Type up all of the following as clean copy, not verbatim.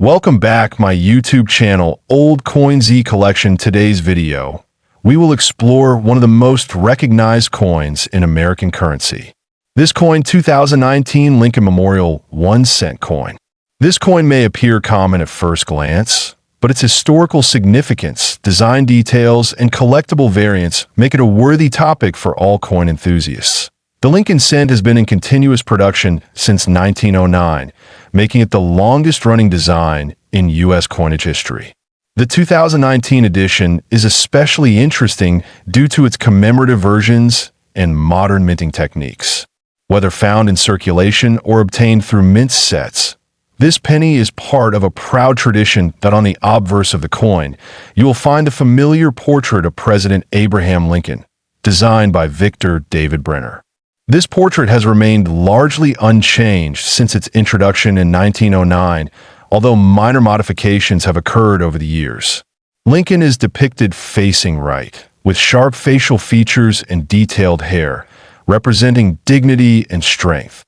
Welcome back my YouTube channel, Old COIN ZEE Collection. Today's video, we will explore one of the most recognized coins in American currency. This coin, 2019 Lincoln Memorial 1-cent coin. This coin may appear common at first glance, but its historical significance, design details, and collectible variants make it a worthy topic for all coin enthusiasts. The Lincoln cent has been in continuous production since 1909, making it the longest-running design in U.S. coinage history. The 2019 edition is especially interesting due to its commemorative versions and modern minting techniques. Whether found in circulation or obtained through mint sets, this penny is part of a proud tradition that on the obverse of the coin, you will find the familiar portrait of President Abraham Lincoln, designed by Victor David Brenner. This portrait has remained largely unchanged since its introduction in 1909, although minor modifications have occurred over the years. Lincoln is depicted facing right, with sharp facial features and detailed hair, representing dignity and strength.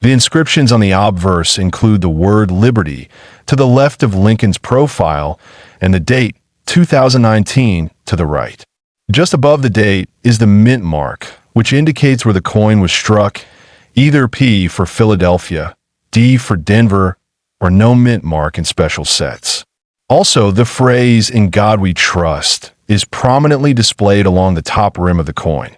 The inscriptions on the obverse include the word liberty to the left of Lincoln's profile and the date 2019 to the right. Just above the date is the mint mark, which indicates where the coin was struck, either P for Philadelphia, D for Denver, or no mint mark in special sets. Also, the phrase "In God We Trust" is prominently displayed along the top rim of the coin.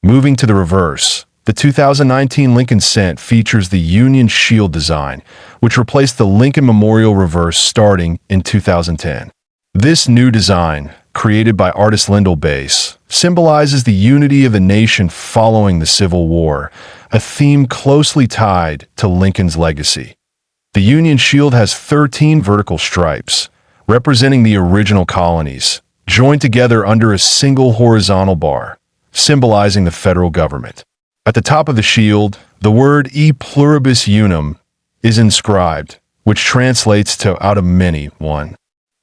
Moving to the reverse, the 2019 Lincoln cent features the Union Shield design, which replaced the Lincoln Memorial reverse starting in 2010. This new design, created by artist Lyndall Bass, symbolizes the unity of the nation following the Civil War, a theme closely tied to Lincoln's legacy. The Union Shield has 13 vertical stripes, representing the original colonies, joined together under a single horizontal bar, symbolizing the federal government. At the top of the shield, the word "E pluribus unum" is inscribed, which translates to "out of many, one."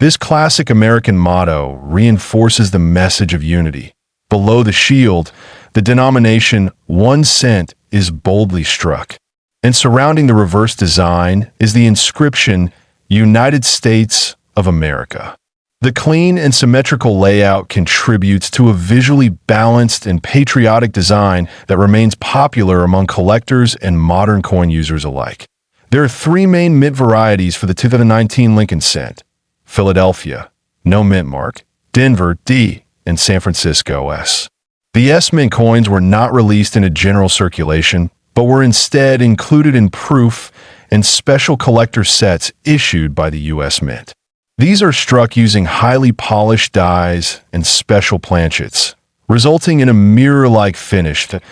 This classic American motto reinforces the message of unity. Below the shield, the denomination 1 cent is boldly struck, and surrounding the reverse design is the inscription "United States of America." The clean and symmetrical layout contributes to a visually balanced and patriotic design that remains popular among collectors and modern coin users alike. There are three main mint varieties for the 2019 Lincoln cent: Philadelphia, no mint mark; Denver, D; and San Francisco, S. The S mint coins were not released in a general circulation, but were instead included in proof and special collector sets issued by the U.S. Mint. These are struck using highly polished dies and special planchets, resulting in a mirror-like finish that,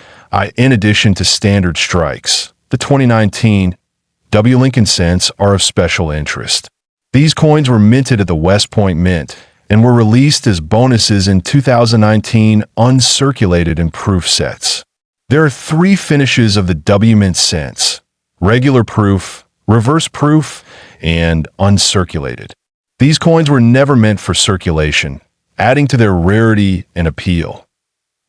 in addition to standard strikes, the 2019 W. Lincoln cents are of special interest. These coins were minted at the West Point Mint and were released as bonuses in 2019 uncirculated in proof sets. There are three finishes of the W Mint cents: regular proof, reverse proof, and uncirculated. These coins were never meant for circulation, adding to their rarity and appeal.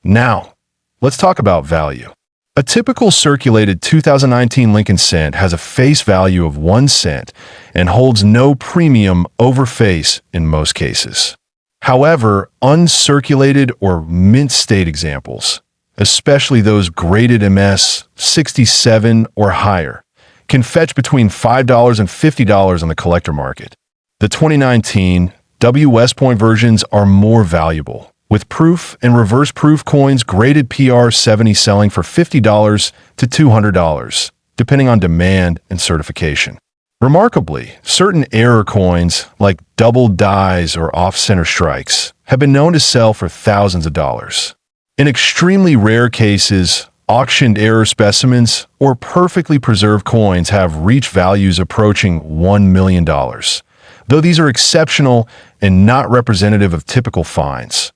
Now, let's talk about value. A typical circulated 2019 Lincoln cent has a face value of 1 cent and holds no premium over face in most cases. However, uncirculated or mint state examples, especially those graded MS 67 or higher, can fetch between $5 and $50 on the collector market. The 2019 W West Point versions are more valuable, with proof and reverse proof coins graded PR 70 selling for $50 to $200, depending on demand and certification. Remarkably, certain error coins, like double dies or off-center strikes, have been known to sell for thousands of dollars. In extremely rare cases, auctioned error specimens or perfectly preserved coins have reached values approaching $1 million, though these are exceptional and not representative of typical finds.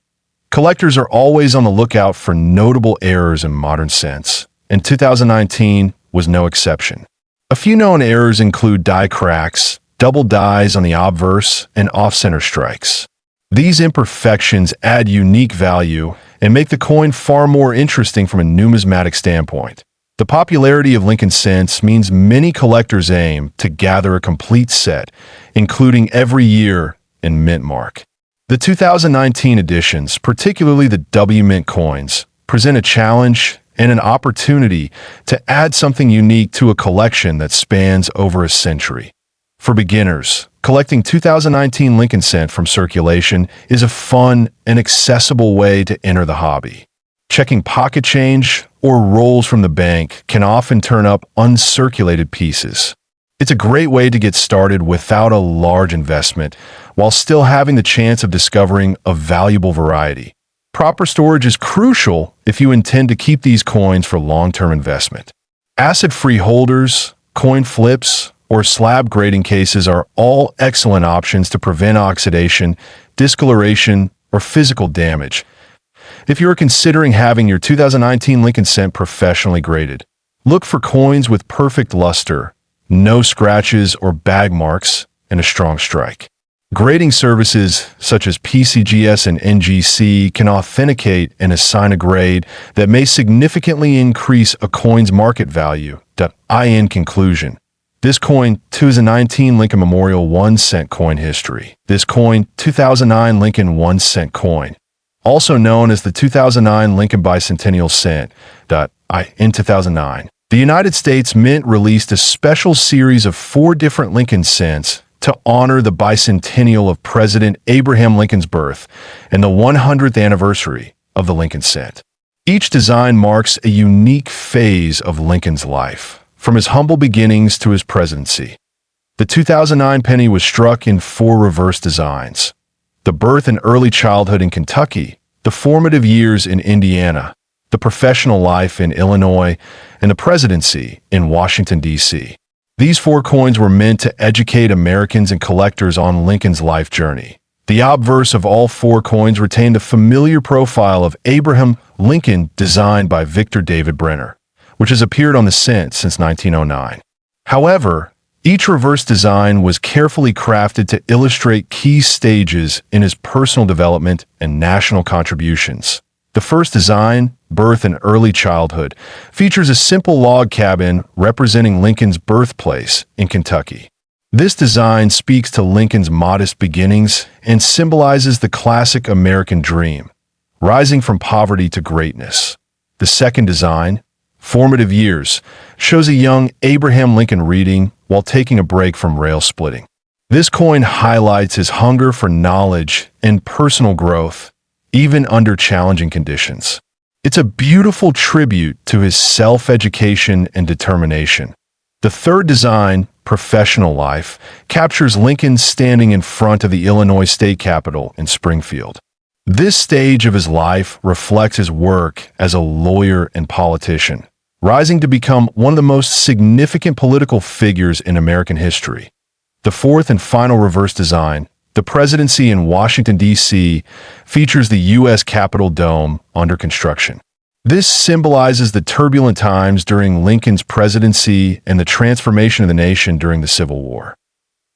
Collectors are always on the lookout for notable errors in modern cents, and 2019 was no exception. A few known errors include die cracks, double dies on the obverse, and off-center strikes. These imperfections add unique value and make the coin far more interesting from a numismatic standpoint. The popularity of Lincoln cents means many collectors aim to gather a complete set, including every year in mint mark. The 2019 editions, particularly the W Mint coins, present a challenge and an opportunity to add something unique to a collection that spans over a century. For beginners, collecting 2019 Lincoln cent from circulation is a fun and accessible way to enter the hobby. Checking pocket change or rolls from the bank can often turn up uncirculated pieces. It's a great way to get started without a large investment, while still having the chance of discovering a valuable variety. Proper storage is crucial if you intend to keep these coins for long-term investment. Acid-free holders, coin flips, or slab grading cases are all excellent options to prevent oxidation, discoloration, or physical damage. If you are considering having your 2019 Lincoln cent professionally graded, look for coins with perfect luster, no scratches or bag marks, and a strong strike. Grading services such as PCGS and NGC can authenticate and assign a grade that may significantly increase a coin's market value. In conclusion, this coin, 2019 Lincoln Memorial 1 cent coin history. This coin, 2009 Lincoln 1 cent coin, also known as the 2009 Lincoln Bicentennial Cent. In 2009, the United States Mint released a special series of 4 different Lincoln cents to honor the bicentennial of President Abraham Lincoln's birth and the 100th anniversary of the Lincoln cent. Each design marks a unique phase of Lincoln's life, from his humble beginnings to his presidency. The 2009 penny was struck in 4 reverse designs: the birth and early childhood in Kentucky, the formative years in Indiana, the professional life in Illinois, and the presidency in Washington, D.C. These 4 coins were meant to educate Americans and collectors on Lincoln's life journey. The obverse of all 4 coins retained the familiar profile of Abraham Lincoln designed by Victor David Brenner, which has appeared on the cent since 1909. However, each reverse design was carefully crafted to illustrate key stages in his personal development and national contributions. The first design, birth and early childhood, features a simple log cabin representing Lincoln's birthplace in Kentucky. This design speaks to Lincoln's modest beginnings and symbolizes the classic American dream, rising from poverty to greatness. The second design, formative years, shows a young Abraham Lincoln reading while taking a break from rail splitting. This coin highlights his hunger for knowledge and personal growth, even under challenging conditions. It's a beautiful tribute to his self-education and determination. The third design, professional life, captures Lincoln standing in front of the Illinois State Capitol in Springfield. This stage of his life reflects his work as a lawyer and politician, rising to become one of the most significant political figures in American history. The fourth and final reverse design, the presidency in Washington, D.C., features the U.S. Capitol dome under construction. This symbolizes the turbulent times during Lincoln's presidency and the transformation of the nation during the Civil War.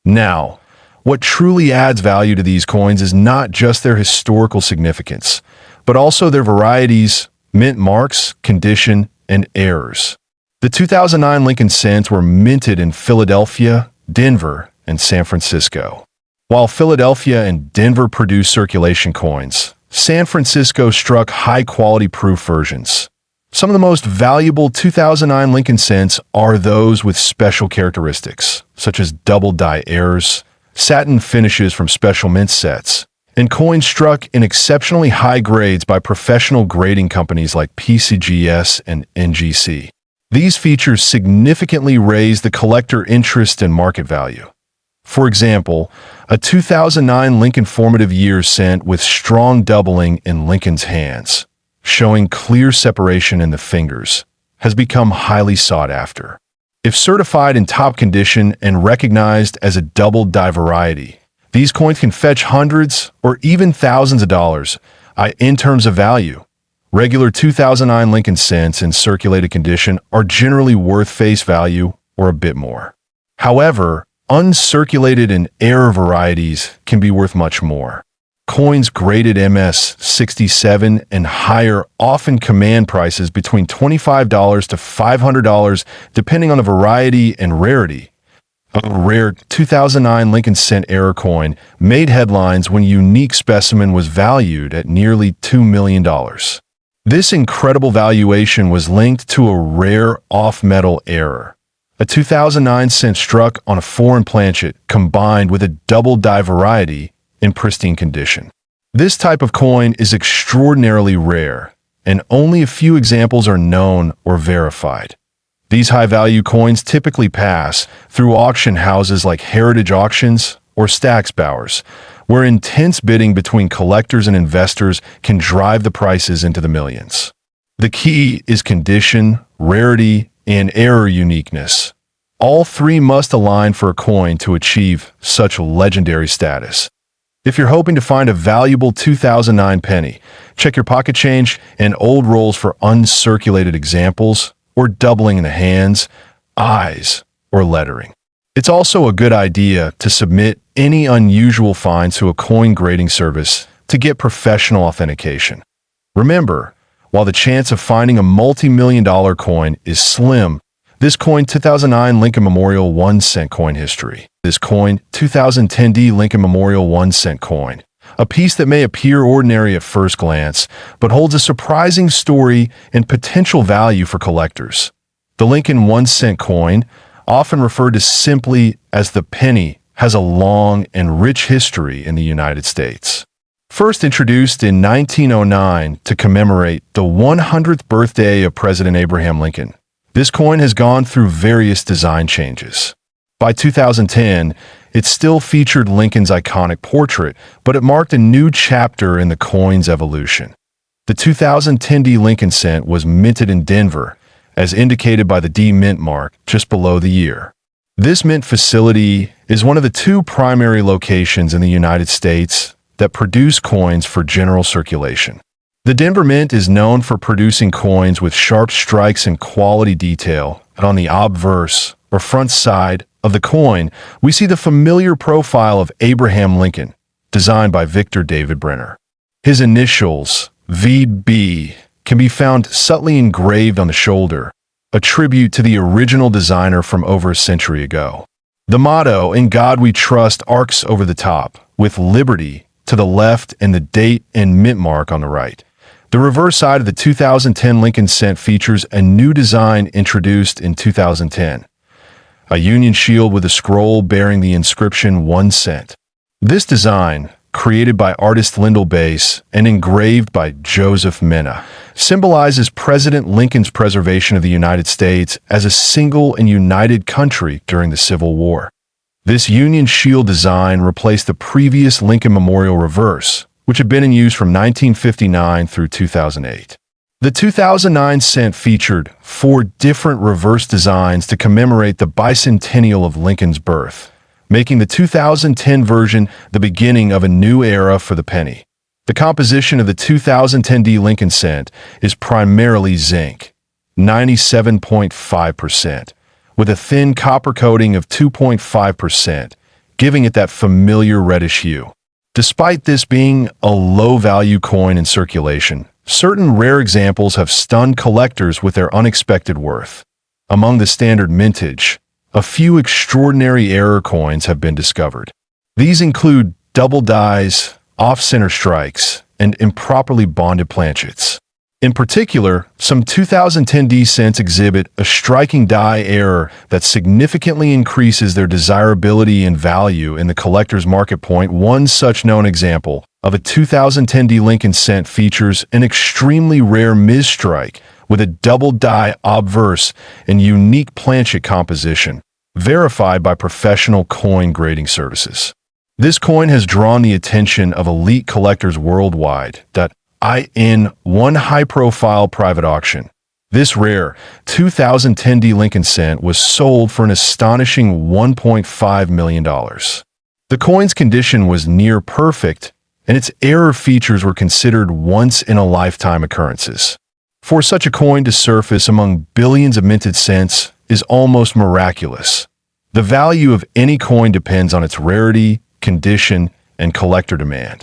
Now, what truly adds value to these coins is not just their historical significance, but also their varieties, mint marks, condition, and errors. The 2009 Lincoln cents were minted in Philadelphia, Denver, and San Francisco. While Philadelphia and Denver produced circulation coins, San Francisco struck high-quality proof versions. Some of the most valuable 2009 Lincoln cents are those with special characteristics, such as double-die errors, satin finishes from special mint sets, and coins struck in exceptionally high grades by professional grading companies like PCGS and NGC. These features significantly raise the collector interest and market value. For example, a 2009 Lincoln formative years cent with strong doubling in Lincoln's hands, showing clear separation in the fingers, has become highly sought after. If certified in top condition and recognized as a double-die variety, these coins can fetch hundreds or even thousands of dollars in terms of value. Regular 2009 Lincoln cents in circulated condition are generally worth face value or a bit more. However, uncirculated and error varieties can be worth much more. Coins graded MS-67 and higher often command prices between $25 to $500 depending on the variety and rarity. A rare 2009 Lincoln cent era coin made headlines when a unique specimen was valued at nearly $2 million. This incredible valuation was linked to a rare off-metal error. A 2009 cent struck on a foreign planchet combined with a double die variety in pristine condition. This type of coin is extraordinarily rare, and only a few examples are known or verified. These high-value coins typically pass through auction houses like Heritage Auctions or Stack's Bowers, where intense bidding between collectors and investors can drive the prices into the millions. The key is condition, rarity, and error uniqueness. All three must align for a coin to achieve such legendary status. If you're hoping to find a valuable 2009 penny, check your pocket change and old rolls for uncirculated examples or doubling in the hands, eyes, or lettering. It's also a good idea to submit any unusual finds to a coin grading service to get professional authentication. Remember, while the chance of finding a multi-million-dollar coin is slim, this coin 2009 Lincoln Memorial 1 cent coin history. This coin 2010 D Lincoln Memorial 1 cent coin. A piece that may appear ordinary at first glance, but holds a surprising story and potential value for collectors. The Lincoln 1 cent coin, often referred to simply as the penny, has a long and rich history in the United States. First introduced in 1909 to commemorate the 100th birthday of President Abraham Lincoln, this coin has gone through various design changes. By 2010, it still featured Lincoln's iconic portrait, but it marked a new chapter in the coin's evolution. The 2010 D Lincoln cent was minted in Denver, as indicated by the D mint mark just below the year. This mint facility is one of the two primary locations in the United States that produce coins for general circulation. The Denver Mint is known for producing coins with sharp strikes and quality detail, and on the obverse, or front side, of the coin, we see the familiar profile of Abraham Lincoln, designed by Victor David Brenner. His initials, VB, can be found subtly engraved on the shoulder, a tribute to the original designer from over a century ago. The motto, "In God We Trust," arcs over the top, with liberty to the left and the date and mint mark on the right. The reverse side of the 2010 Lincoln cent features a new design introduced in 2010. A Union shield with a scroll bearing the inscription 1 cent. This design, created by artist Lyndall Bass and engraved by Joseph Mena, symbolizes President Lincoln's preservation of the United States as a single and united country during the Civil War. This Union shield design replaced the previous Lincoln Memorial reverse, which had been in use from 1959 through 2008. The 2009 cent featured 4 different reverse designs to commemorate the bicentennial of Lincoln's birth, making the 2010 version the beginning of a new era for the penny. The composition of the 2010 D Lincoln cent is primarily zinc, 97.5%, with a thin copper coating of 2.5%, giving it that familiar reddish hue. Despite this being a low-value coin in circulation, certain rare examples have stunned collectors with their unexpected worth. Among the standard mintage, a few extraordinary error coins have been discovered. These include double dies, off-center strikes, and improperly bonded planchets. In particular, some 2010 D cents exhibit a striking die error that significantly increases their desirability and value in the collector's market point. One such known example of a 2010 D Lincoln cent features an extremely rare misstrike with a double die obverse and unique planchet composition, verified by professional coin grading services. This coin has drawn the attention of elite collectors worldwide in one high-profile private auction. This rare 2010 D Lincoln cent was sold for an astonishing $1.5 million. The coin's condition was near perfect, and its error features were considered once-in-a-lifetime occurrences. For such a coin to surface among billions of minted cents is almost miraculous. The value of any coin depends on its rarity, condition, and collector demand.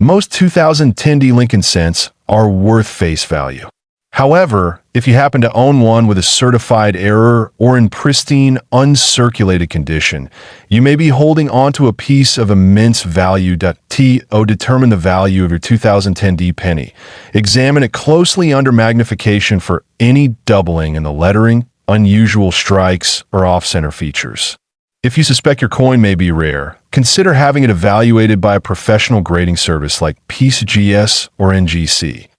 Most 2010D Lincoln cents are worth face value. However, if you happen to own one with a certified error or in pristine, uncirculated condition, you may be holding onto a piece of immense value. Determine the value of your 2010D penny. Examine it closely under magnification for any doubling in the lettering, unusual strikes, or off-center features. If you suspect your coin may be rare, consider having it evaluated by a professional grading service like PCGS or NGC.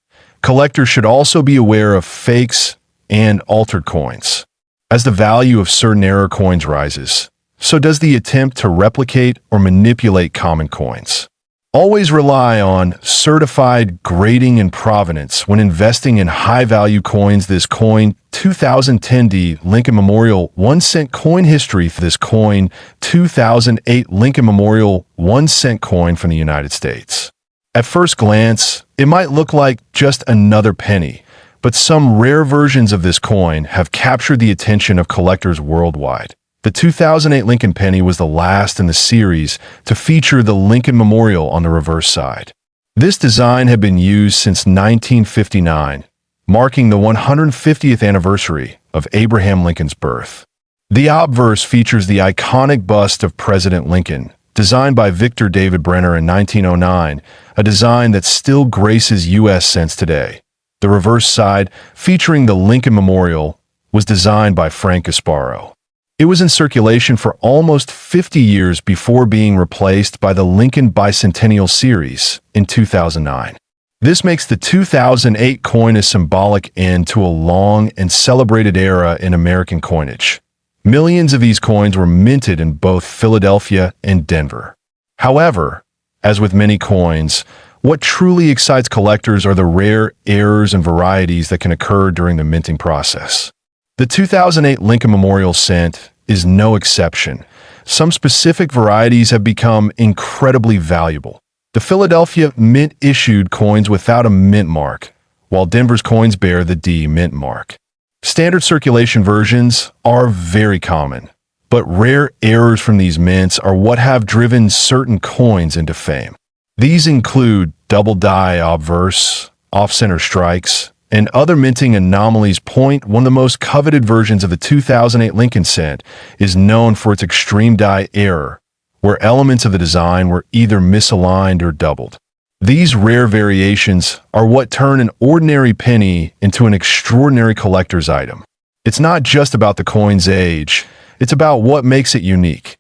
Collectors should also be aware of fakes and altered coins. As the value of certain error coins rises, so does the attempt to replicate or manipulate common coins. Always rely on certified grading and provenance when investing in high-value coins. This coin, 2010D Lincoln Memorial 1 cent coin history. This coin, 2008 Lincoln Memorial 1 cent coin from the United States. At first glance, it might look like just another penny, but some rare versions of this coin have captured the attention of collectors worldwide. The 2008 Lincoln penny was the last in the series to feature the Lincoln Memorial on the reverse side. This design had been used since 1959, marking the 150th anniversary of Abraham Lincoln's birth. The obverse features the iconic bust of President Lincoln, designed by Victor David Brenner in 1909, a design that still graces U.S. cents today. The reverse side, featuring the Lincoln Memorial, was designed by Frank Gasparo. It was in circulation for almost 50 years before being replaced by the Lincoln Bicentennial Series in 2009. This makes the 2008 coin a symbolic end to a long and celebrated era in American coinage. Millions of these coins were minted in both Philadelphia and Denver. However, as with many coins, what truly excites collectors are the rare errors and varieties that can occur during the minting process. The 2008 Lincoln Memorial cent is no exception. Some specific varieties have become incredibly valuable. The Philadelphia Mint issued coins without a mint mark, while Denver's coins bear the D mint mark. Standard circulation versions are very common, but rare errors from these mints are what have driven certain coins into fame. These include double die obverse, off-center strikes, and other minting anomalies. One of the most coveted versions of the 2008 Lincoln cent is known for its extreme die error, where elements of the design were either misaligned or doubled. These rare variations are what turn an ordinary penny into an extraordinary collector's item. It's not just about the coin's age, it's about what makes it unique.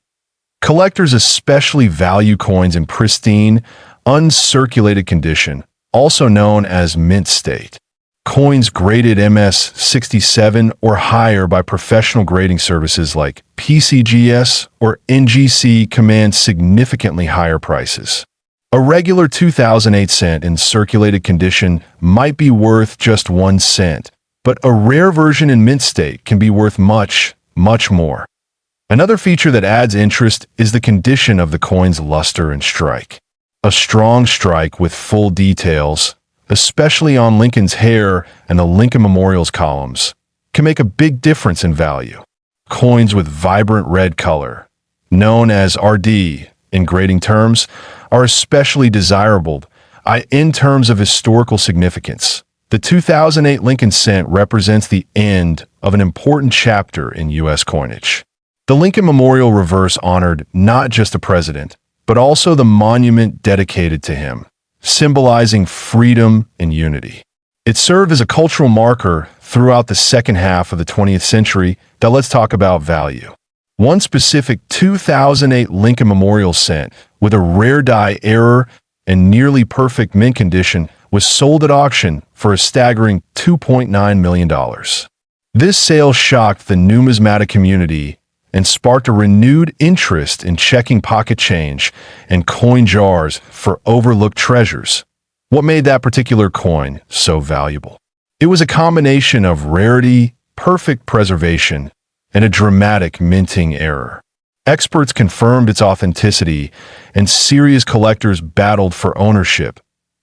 Collectors especially value coins in pristine, uncirculated condition, also known as mint state. Coins graded MS-67 or higher by professional grading services like PCGS or NGC command significantly higher prices. A regular 2008 cent in circulated condition might be worth just 1 cent, but a rare version in mint state can be worth much, much more. Another feature that adds interest is the condition of the coin's luster and strike. A strong strike with full details, especially on Lincoln's hair and the Lincoln Memorial's columns, can make a big difference in value. Coins with vibrant red color, known as RD in grading terms, are especially desirable in terms of historical significance. The 2008 Lincoln cent represents the end of an important chapter in U.S. coinage. The Lincoln Memorial reverse honored not just a president, but also the monument dedicated to him, symbolizing freedom and unity. It served as a cultural marker throughout the second half of the 20th century. Now let's talk about value. One specific 2008 Lincoln Memorial cent with a rare die error and nearly perfect mint condition was sold at auction for a staggering $2.9 million. This sale shocked the numismatic community and sparked a renewed interest in checking pocket change and coin jars for overlooked treasures. What made that particular coin so valuable? It was a combination of rarity, perfect preservation, and a dramatic minting error. Experts confirmed its authenticity, and serious collectors battled for ownership,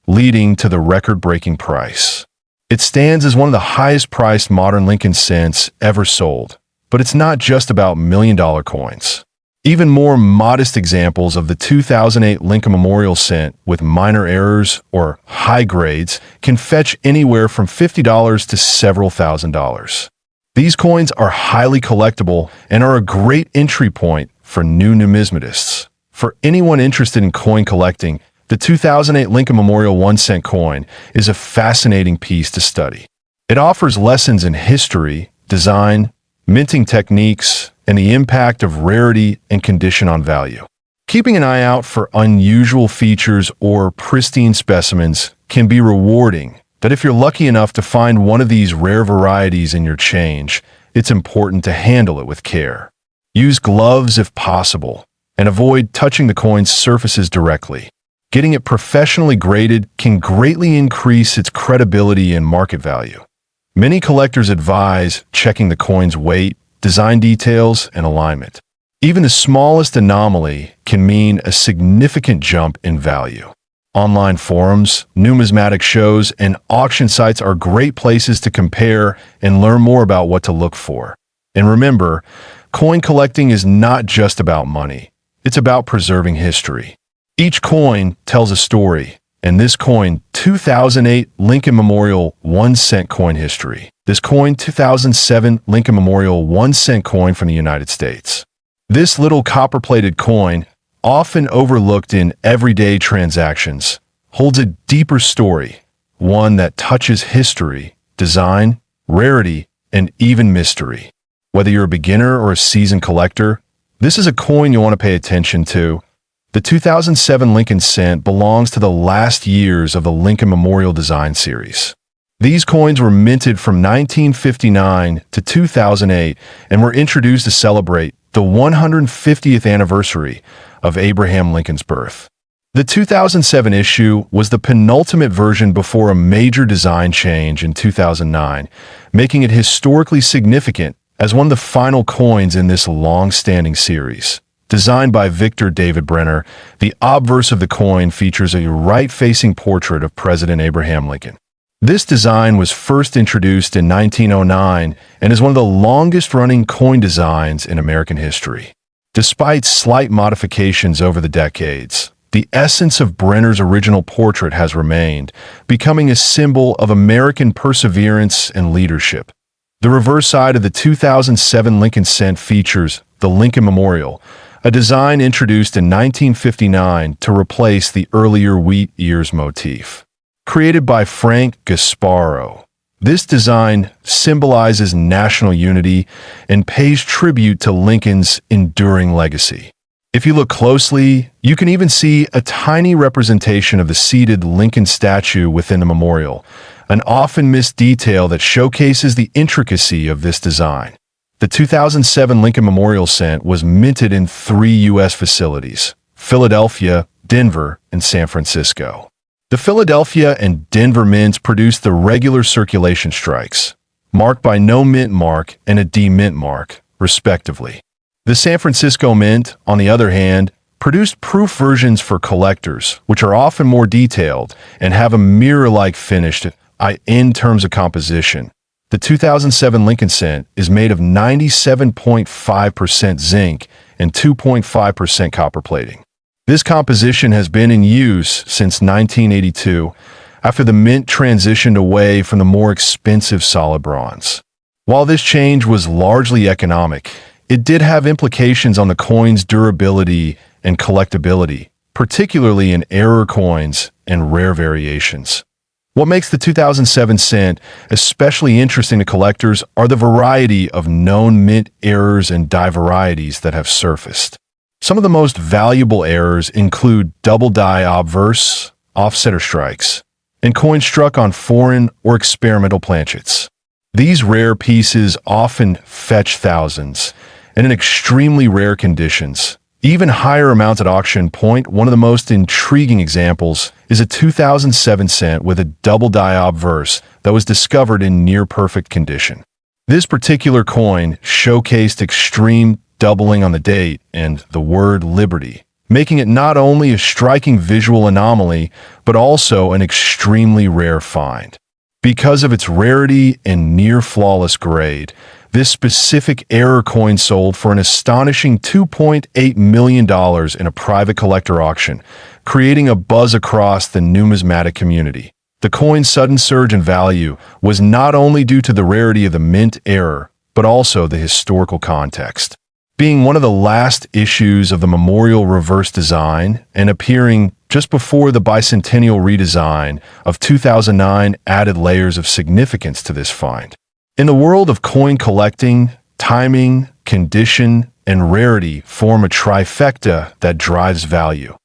leading to the record-breaking price. It stands as one of the highest-priced modern Lincoln cents ever sold. But it's not just about million-dollar coins. Even more modest examples of the 2008 Lincoln Memorial cent with minor errors or high grades can fetch anywhere from $50 to several $1,000s. These coins are highly collectible and are a great entry point for new numismatists. For anyone interested in coin collecting, the 2008 Lincoln Memorial 1-cent coin is a fascinating piece to study. It offers lessons in history, design, minting techniques, and the impact of rarity and condition on value. Keeping an eye out for unusual features or pristine specimens can be rewarding, but if you're lucky enough to find one of these rare varieties in your change, it's important to handle it with care. Use gloves if possible, and avoid touching the coin's surfaces directly. Getting it professionally graded can greatly increase its credibility and market value. Many collectors advise checking the coin's weight, design details, and alignment. Even the smallest anomaly can mean a significant jump in value. Online forums, numismatic shows, and auction sites are great places to compare and learn more about what to look for. And remember, coin collecting is not just about money. It's about preserving history. Each coin tells a story, and this coin, 2008 Lincoln Memorial 1-cent coin history. This coin, 2007 Lincoln Memorial 1-cent coin from the United States. This little copper-plated coin, often overlooked in everyday transactions, holds a deeper story, one that touches history, design, rarity, and even mystery. Whether you're a beginner or a seasoned collector, this is a coin you want to pay attention to. The 2007 Lincoln cent belongs to the last years of the Lincoln Memorial Design Series. These coins were minted from 1959 to 2008 and were introduced to celebrate the 150th anniversary of Abraham Lincoln's birth. The 2007 issue was the penultimate version before a major design change in 2009, making it historically significant as one of the final coins in this long-standing series. Designed by Victor David Brenner, the obverse of the coin features a right-facing portrait of President Abraham Lincoln. This design was first introduced in 1909 and is one of the longest-running coin designs in American history. Despite slight modifications over the decades, the essence of Brenner's original portrait has remained, becoming a symbol of American perseverance and leadership. The reverse side of the 2007 Lincoln cent features the Lincoln Memorial, a design introduced in 1959 to replace the earlier wheat ears motif. Created by Frank Gasparo, this design symbolizes national unity and pays tribute to Lincoln's enduring legacy. If you look closely, you can even see a tiny representation of the seated Lincoln statue within the memorial, an often missed detail that showcases the intricacy of this design. The 2007 Lincoln Memorial cent was minted in 3 U.S. facilities: Philadelphia, Denver, and San Francisco. The Philadelphia and Denver mints produced the regular circulation strikes, marked by no mint mark and a D mint mark, respectively. The San Francisco Mint, on the other hand, produced proof versions for collectors, which are often more detailed and have a mirror-like finish in terms of composition. The 2007 Lincoln cent is made of 97.5% zinc and 2.5% copper plating. This composition has been in use since 1982, after the mint transitioned away from the more expensive solid bronze. While this change was largely economic, it did have implications on the coin's durability and collectability, particularly in error coins and rare variations. What makes the 2007 cent especially interesting to collectors are the variety of known mint errors and die varieties that have surfaced. Some of the most valuable errors include double die obverse, offsetter strikes, and coins struck on foreign or experimental planchets. These rare pieces often fetch thousands, and in extremely rare conditions, even higher amounts at auction point. One of the most intriguing examples is a 2007 cent with a double die obverse that was discovered in near-perfect condition. This particular coin showcased extreme doubling on the date and the word liberty, making it not only a striking visual anomaly, but also an extremely rare find. Because of its rarity and near-flawless grade, This specific error coin sold for an astonishing $2.8 million in a private collector auction, creating a buzz across the numismatic community. The coin's sudden surge in value was not only due to the rarity of the mint error, but also the historical context. Being one of the last issues of the memorial reverse design and appearing just before the bicentennial redesign of 2009 added layers of significance to this find. In the world of coin collecting, timing, condition, and rarity form a trifecta that drives value.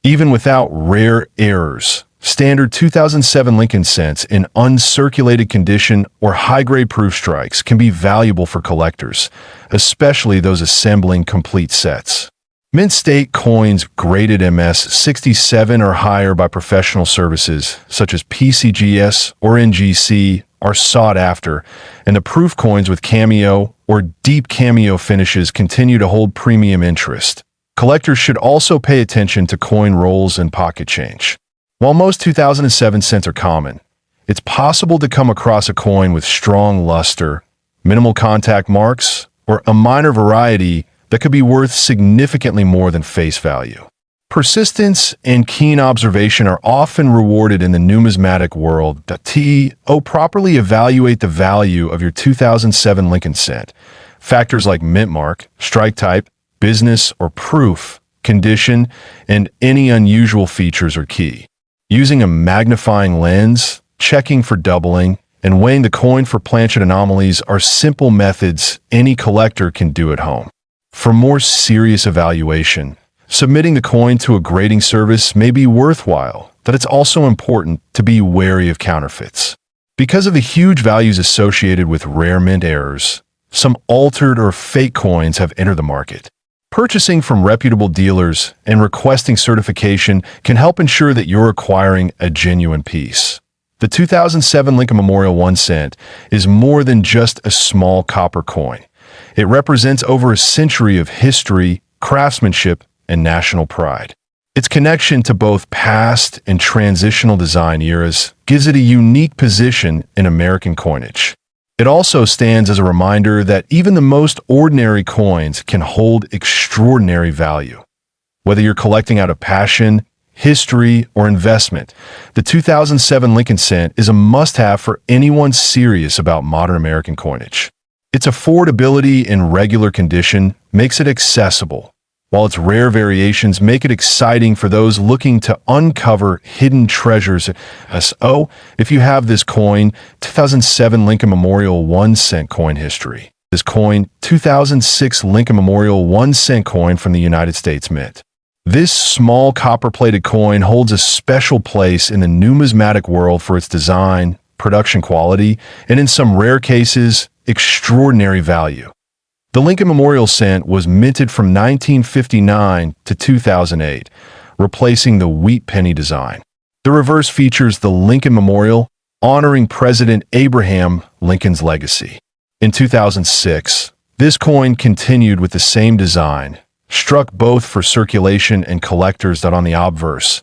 Even without rare errors, standard 2007 Lincoln cents in uncirculated condition or high-grade proof strikes can be valuable for collectors, especially those assembling complete sets. Mint state coins graded MS-67 or higher by professional services such as PCGS or NGC are sought after, and the proof coins with cameo or deep cameo finishes continue to hold premium interest. Collectors should also pay attention to coin rolls and pocket change. While most 2007 cents are common, it's possible to come across a coin with strong luster, minimal contact marks, or a minor variety that could be worth significantly more than face value. Persistence and keen observation are often rewarded in the numismatic world. Properly evaluate the value of your 2007 Lincoln cent. Factors like mint mark, strike type, business or proof, condition, and any unusual features are key. Using a magnifying lens, checking for doubling, and weighing the coin for planchet anomalies are simple methods any collector can do at home. For more serious evaluation, submitting the coin to a grading service may be worthwhile, but it's also important to be wary of counterfeits. Because of the huge values associated with rare mint errors, some altered or fake coins have entered the market. Purchasing from reputable dealers and requesting certification can help ensure that you're acquiring a genuine piece. The 2007 Lincoln Memorial 1 cent is more than just a small copper coin. It represents over a century of history, craftsmanship, and national pride. Its connection to both past and transitional design eras gives it a unique position in American coinage. It also stands as a reminder that even the most ordinary coins can hold extraordinary value. Whether you're collecting out of passion, history, or investment, the 2007 Lincoln cent is a must-have for anyone serious about modern American coinage. Its affordability in regular condition makes it accessible, while its rare variations make it exciting for those looking to uncover hidden treasures. So, if you have this coin, 2007 Lincoln Memorial 1 cent coin history. This coin, 2006 Lincoln Memorial 1 cent coin from the United States Mint. This small copper-plated coin holds a special place in the numismatic world for its design, production quality, and in some rare cases, extraordinary value. The Lincoln Memorial cent was minted from 1959 to 2008, replacing the wheat penny design. The reverse features the Lincoln Memorial, honoring President Abraham Lincoln's legacy. In 2006, this coin continued with the same design, struck both for circulation and collectors. On the obverse,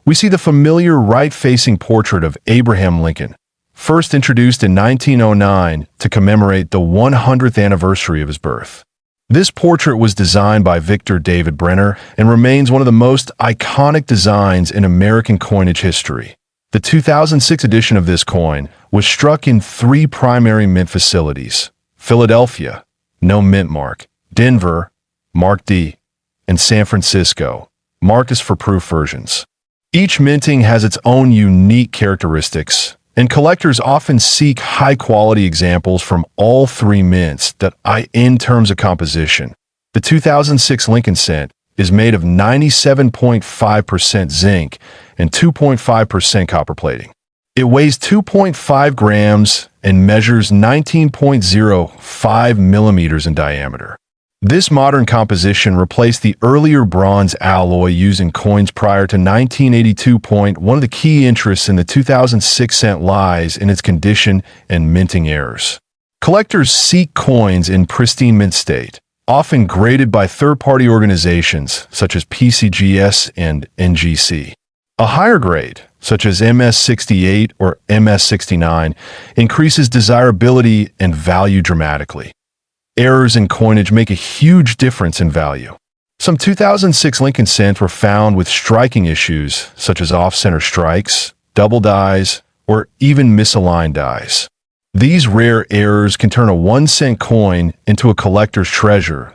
we see the familiar right-facing portrait of Abraham Lincoln, first introduced in 1909 to commemorate the 100th anniversary of his birth. This portrait was designed by Victor David Brenner and remains one of the most iconic designs in American coinage history. The 2006 edition of this coin was struck in 3 primary mint facilities: Philadelphia, no mint mark; Denver, Mark D; and San Francisco, Marcus for proof versions. Each minting has its own unique characteristics, and collectors often seek high-quality examples from all 3 mints in terms of composition. The 2006 Lincoln cent is made of 97.5% zinc and 2.5% copper plating. It weighs 2.5 grams and measures 19.05 millimeters in diameter. This modern composition replaced the earlier bronze alloy used in coins prior to 1982. One of the key interests in the 2006 cent lies in its condition and minting errors. Collectors seek coins in pristine mint state, often graded by third-party organizations such as PCGS and NGC. A higher grade, such as MS-68 or MS-69, increases desirability and value dramatically. Errors in coinage make a huge difference in value. Some 2006 Lincoln cents were found with striking issues, such as off-center strikes, double dies, or even misaligned dies. These rare errors can turn a 1-cent coin into a collector's treasure.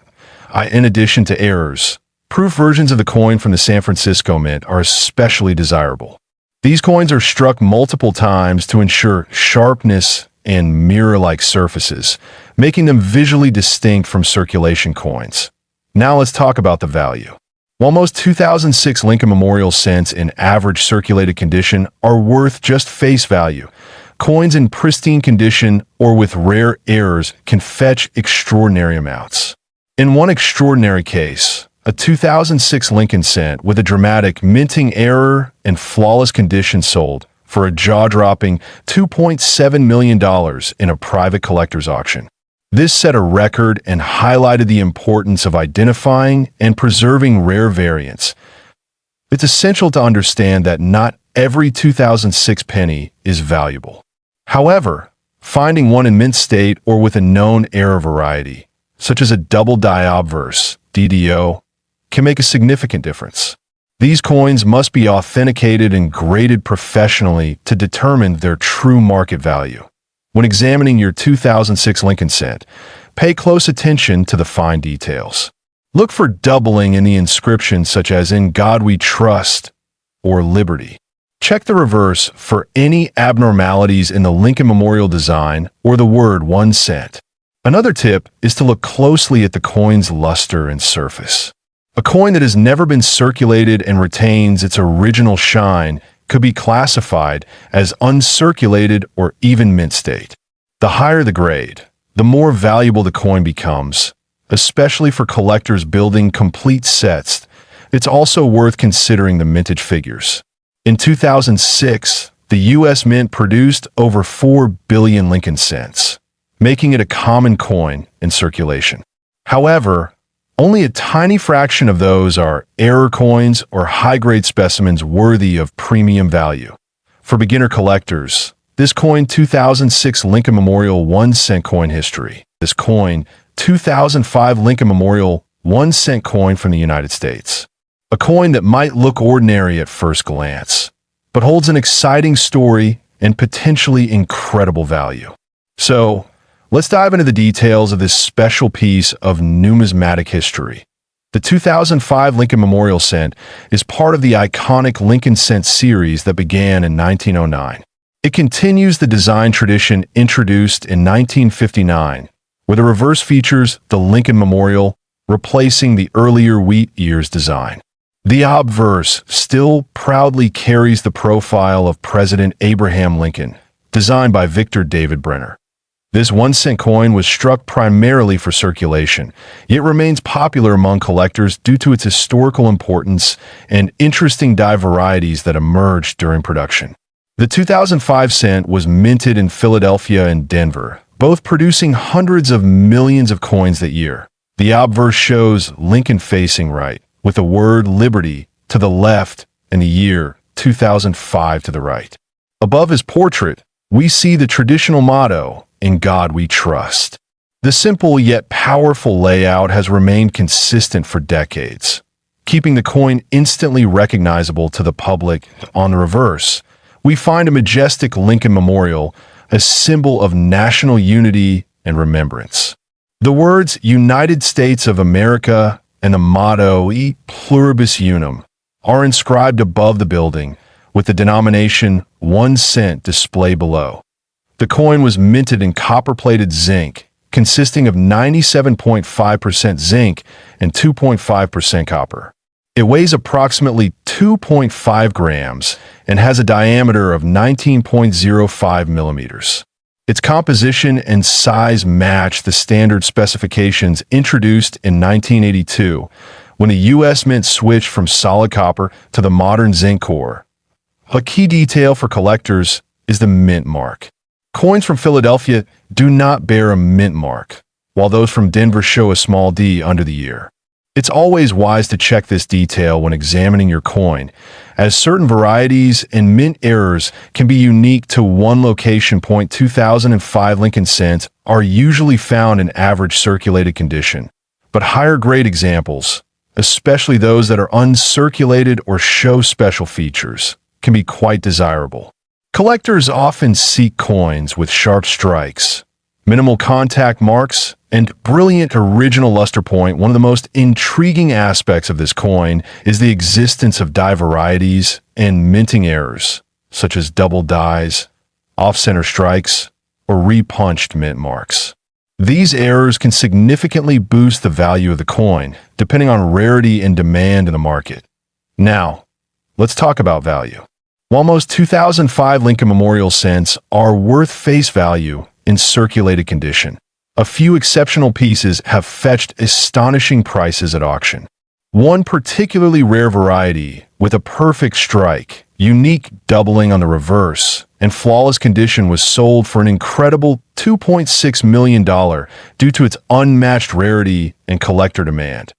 In addition to errors, proof versions of the coin from the San Francisco Mint are especially desirable. These coins are struck multiple times to ensure sharpness and mirror-like surfaces, making them visually distinct from circulation coins. Now let's talk about the value. While most 2006 Lincoln Memorial cents in average circulated condition are worth just face value, coins in pristine condition or with rare errors can fetch extraordinary amounts. In one extraordinary case, a 2006 Lincoln cent with a dramatic minting error and flawless condition sold for a jaw-dropping $2.7 million in a private collector's auction. This set a record and highlighted the importance of identifying and preserving rare variants. It's essential to understand that not every 2006 penny is valuable. However, finding one in mint state or with a known error variety, such as a double die obverse, DDO, can make a significant difference. These coins must be authenticated and graded professionally to determine their true market value. When examining your 2006 Lincoln cent, pay close attention to the fine details. Look for doubling in the inscription such as "In God We Trust" or "Liberty." Check the reverse for any abnormalities in the Lincoln Memorial design or the word 1 cent. Another tip is to look closely at the coin's luster and surface. A coin that has never been circulated and retains its original shine could be classified as uncirculated or even mint state. The higher the grade, the more valuable the coin becomes, especially for collectors building complete sets. It's also worth considering the mintage figures. In 2006, the U.S. Mint produced over 4 billion Lincoln cents, making it a common coin in circulation. However, only a tiny fraction of those are error coins or high-grade specimens worthy of premium value. For beginner collectors, this coin 2006 Lincoln Memorial 1 cent coin history. This coin 2005 Lincoln Memorial 1 cent coin from the United States. A coin that might look ordinary at first glance, but holds an exciting story and potentially incredible value. So, let's dive into the details of this special piece of numismatic history. The 2005 Lincoln Memorial cent is part of the iconic Lincoln cent series that began in 1909. It continues the design tradition introduced in 1959, where the reverse features the Lincoln Memorial, replacing the earlier wheat ears design. The obverse still proudly carries the profile of President Abraham Lincoln, designed by Victor David Brenner. This 1 cent coin was struck primarily for circulation, yet remains popular among collectors due to its historical importance and interesting die varieties that emerged during production. The 2005 cent was minted in Philadelphia and Denver, both producing hundreds of millions of coins that year. The obverse shows Lincoln facing right, with the word "Liberty" to the left and the year 2005 to the right. Above his portrait, we see the traditional motto, "In God We Trust." The simple yet powerful layout has remained consistent for decades, keeping the coin instantly recognizable to the public. On the reverse, we find a majestic Lincoln Memorial, a symbol of national unity and remembrance. The words "United States of America" and the motto "E Pluribus Unum" are inscribed above the building, with the denomination 1 cent displayed below. The coin was minted in copper-plated zinc, consisting of 97.5% zinc and 2.5% copper. It weighs approximately 2.5 grams and has a diameter of 19.05 millimeters. Its composition and size match the standard specifications introduced in 1982, when the U.S. Mint switched from solid copper to the modern zinc core. A key detail for collectors is the mint mark. Coins from Philadelphia do not bear a mint mark, while those from Denver show a small D under the ear. It's always wise to check this detail when examining your coin, as certain varieties and mint errors can be unique to one location. 2005 Lincoln cents are usually found in average circulated condition, but higher grade examples, especially those that are uncirculated or show special features, can be quite desirable. Collectors often seek coins with sharp strikes, minimal contact marks, and brilliant original luster point. One of the most intriguing aspects of this coin is the existence of die varieties and minting errors, such as double dies, off-center strikes, or repunched mint marks. These errors can significantly boost the value of the coin, depending on rarity and demand in the market. Now, let's talk about value. While most 2005 Lincoln Memorial cents are worth face value in circulated condition, a few exceptional pieces have fetched astonishing prices at auction. One particularly rare variety with a perfect strike, unique doubling on the reverse, and flawless condition was sold for an incredible $2.6 million due to its unmatched rarity and collector demand.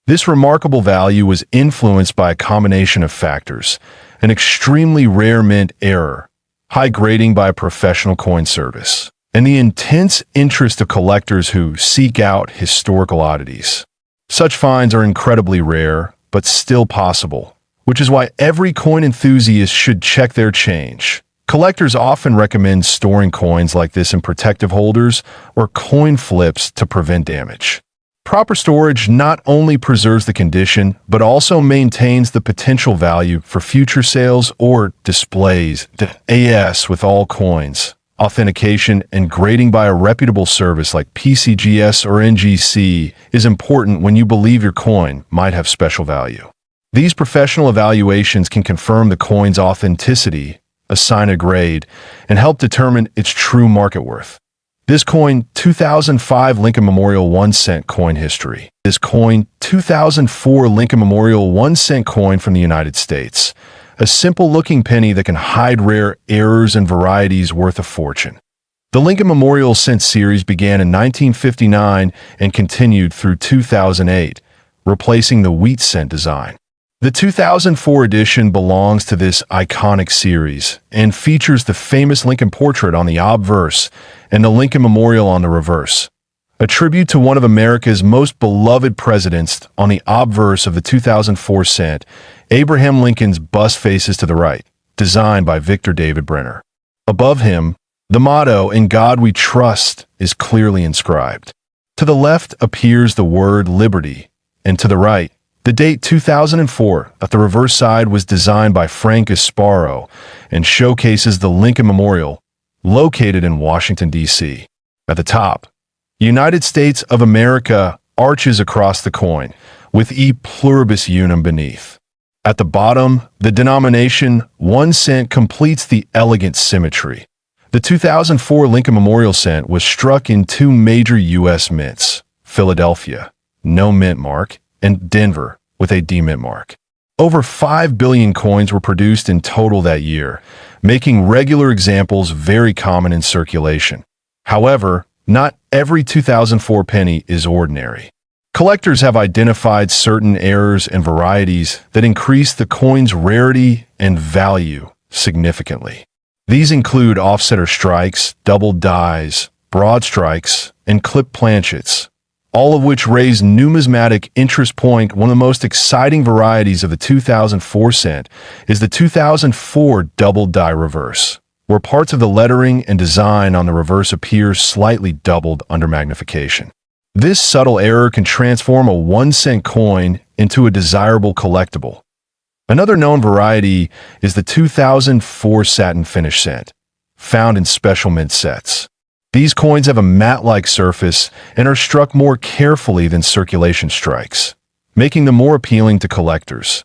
This remarkable value was influenced by a combination of factors: an extremely rare mint error, high grading by a professional coin service, and the intense interest of collectors who seek out historical oddities. Such finds are incredibly rare, but still possible, which is why every coin enthusiast should check their change. Collectors often recommend storing coins like this in protective holders or coin flips to prevent damage. Proper storage not only preserves the condition, but also maintains the potential value for future sales or displays. As with all coins, authentication and grading by a reputable service like PCGS or NGC is important when you believe your coin might have special value. These professional evaluations can confirm the coin's authenticity, assign a grade, and help determine its true market worth. This coin, 2005 Lincoln Memorial 1 cent coin history. This coin, 2004 Lincoln Memorial 1 cent coin from the United States. A simple-looking penny that can hide rare errors and varieties worth a fortune. The Lincoln Memorial cent series began in 1959 and continued through 2008, replacing the wheat cent design. The 2004 edition belongs to this iconic series and features the famous Lincoln portrait on the obverse and the Lincoln Memorial on the reverse. A tribute to one of America's most beloved presidents on the obverse of the 2004 cent, Abraham Lincoln's bust faces to the right, designed by Victor David Brenner. Above him, the motto, "In God We Trust," is clearly inscribed. To the left appears the word liberty, and to the right, the date 2004. At the reverse side was designed by Frank Sparrow and showcases the Lincoln Memorial, located in Washington, D.C. At the top, United States of America arches across the coin, with E pluribus unum beneath. At the bottom, the denomination 1 cent completes the elegant symmetry. The 2004 Lincoln Memorial cent was struck in two major U.S. mints: Philadelphia, no mint mark, and Denver, with a D mint mark. Over 5 billion coins were produced in total that year, making regular examples very common in circulation. However, not every 2004 penny is ordinary. Collectors have identified certain errors and varieties that increase the coin's rarity and value significantly. These include offsetter strikes, double dies, broad strikes, and clip planchets, all of which raise numismatic interest. One of the most exciting varieties of the 2004 cent is the 2004 double die reverse, where parts of the lettering and design on the reverse appear slightly doubled under magnification. This subtle error can transform a 1 cent coin into a desirable collectible. Another known variety is the 2004 satin finish cent, found in special mint sets. These coins have a matte-like surface and are struck more carefully than circulation strikes, making them more appealing to collectors.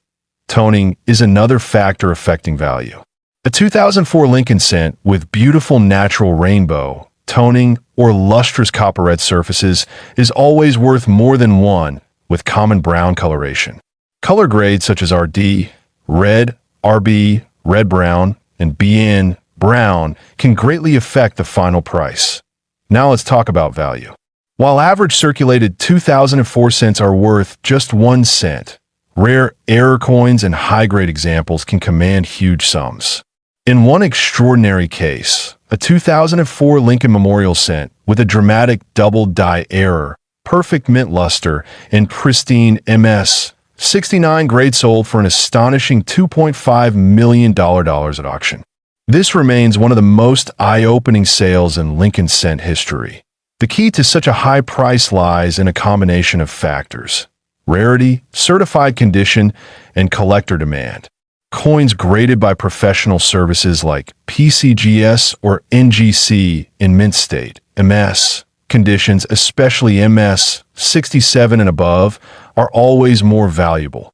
Toning is another factor affecting value. A 2004 Lincoln cent with beautiful natural rainbow, toning, or lustrous copperette surfaces is always worth more than one with common brown coloration. Color grades such as RD, red, RB, red-brown, and BN, brown, can greatly affect the final price. Now let's talk about value. While average circulated 2004 cents are worth just 1 cent, rare error coins and high-grade examples can command huge sums. In one extraordinary case, a 2004 Lincoln Memorial cent with a dramatic double-die error, perfect mint luster, and pristine MS 69 grade sold for an astonishing $2.5 million at auction. This remains one of the most eye-opening sales in Lincoln cent history. The key to such a high price lies in a combination of factors: rarity, certified condition, and collector demand. Coins graded by professional services like PCGS or NGC in mint state, MS conditions, especially MS 67 and above, are always more valuable.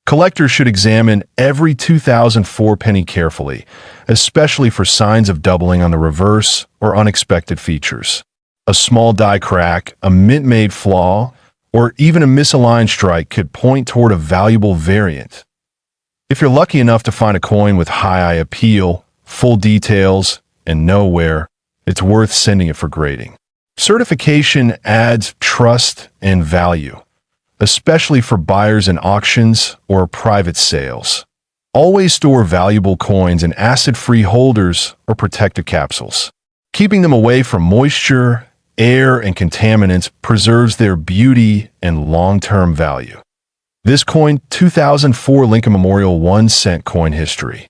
Collectors should examine every 2004 penny carefully, especially for signs of doubling on the reverse or unexpected features. A small die crack, a mint-made flaw, or even a misaligned strike could point toward a valuable variant. If you're lucky enough to find a coin with high eye appeal, full details, and no wear, it's worth sending it for grading. Certification adds trust and value, especially for buyers in auctions or private sales. Always store valuable coins in acid-free holders or protective capsules. Keeping them away from moisture, air, and contaminants preserves their beauty and long-term value. This coin, 2004 Lincoln Memorial 1 cent coin history.